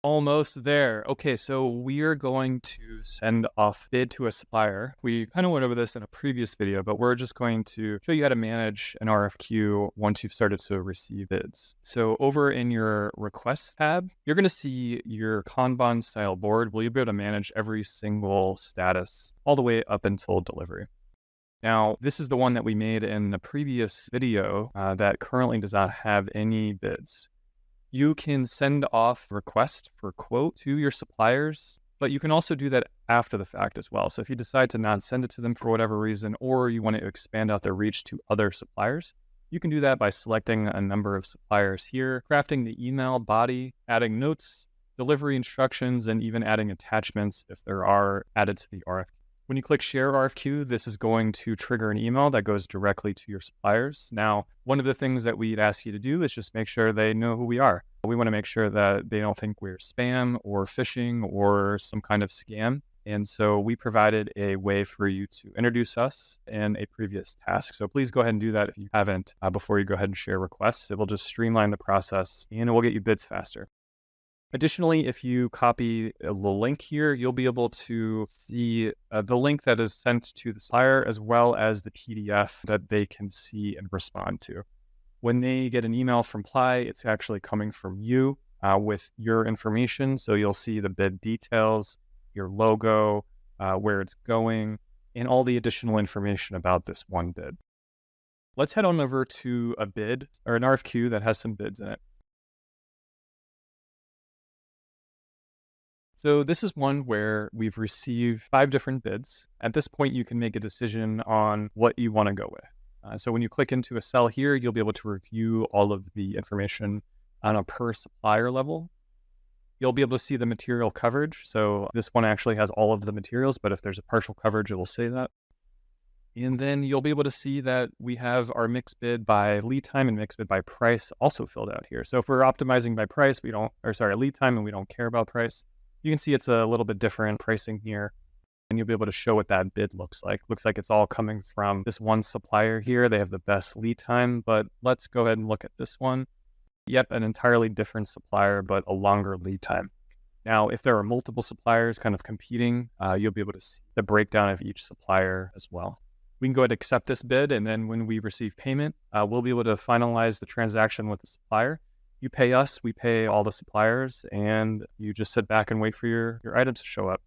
Almost there. Okay, so we are going to send off bid to a supplier. We kind of went over this in a previous video, but we're just going to show you how to manage an RFQ once you've started to receive bids. So over in your requests tab, you're going to see your Kanban style board where you'll be able to manage every single status all the way up until delivery. Now, this is the one that we made in the previous video that currently does not have any bids. You can send off request for quote to your suppliers, but you can also do that after the fact as well. So if you decide to not send it to them for whatever reason, or you want to expand out their reach to other suppliers, you can do that by selecting a number of suppliers here, crafting the email body, adding notes, delivery instructions, and even adding attachments if there are added to the RFQ. When you click Share RFQ, this is going to trigger an email that goes directly to your suppliers. Now, one of the things that we'd ask you to do is just make sure they know who we are. We want to make sure that they don't think we're spam or phishing or some kind of scam. And so we provided a way for you to introduce us in a previous task. So please go ahead and do that if you haven't before you go ahead and share requests. It will just streamline the process and it will get you bids faster. Additionally, if you copy the link here, you'll be able to see the link that is sent to the supplier as well as the PDF that they can see and respond to. When they get an email from Ply, it's actually coming from you with your information. So you'll see the bid details, your logo, where it's going, and all the additional information about this one bid. Let's head on over to a bid or an RFQ that has some bids in it. So this is one where we've received 5 different bids. At this point, you can make a decision on what you want to go with. So when you click into a cell here, you'll be able to review all of the information on a per supplier level. You'll be able to see the material coverage. So this one actually has all of the materials, but if there's a partial coverage, it will say that. And then you'll be able to see that we have our mixed bid by lead time and mixed bid by price also filled out here. So if we're optimizing by price, lead time, and we don't care about price, you can see it's a little bit different pricing here, and you'll be able to show what that bid looks like. Looks like it's all coming from this one supplier here. They have the best lead time, but let's go ahead and look at this one. Yep, an entirely different supplier, but a longer lead time. Now, if there are multiple suppliers kind of competing, you'll be able to see the breakdown of each supplier as well. We can go ahead and accept this bid, and then when we receive payment, we'll be able to finalize the transaction with the supplier. You pay us, we pay all the suppliers, and you just sit back and wait for your items to show up.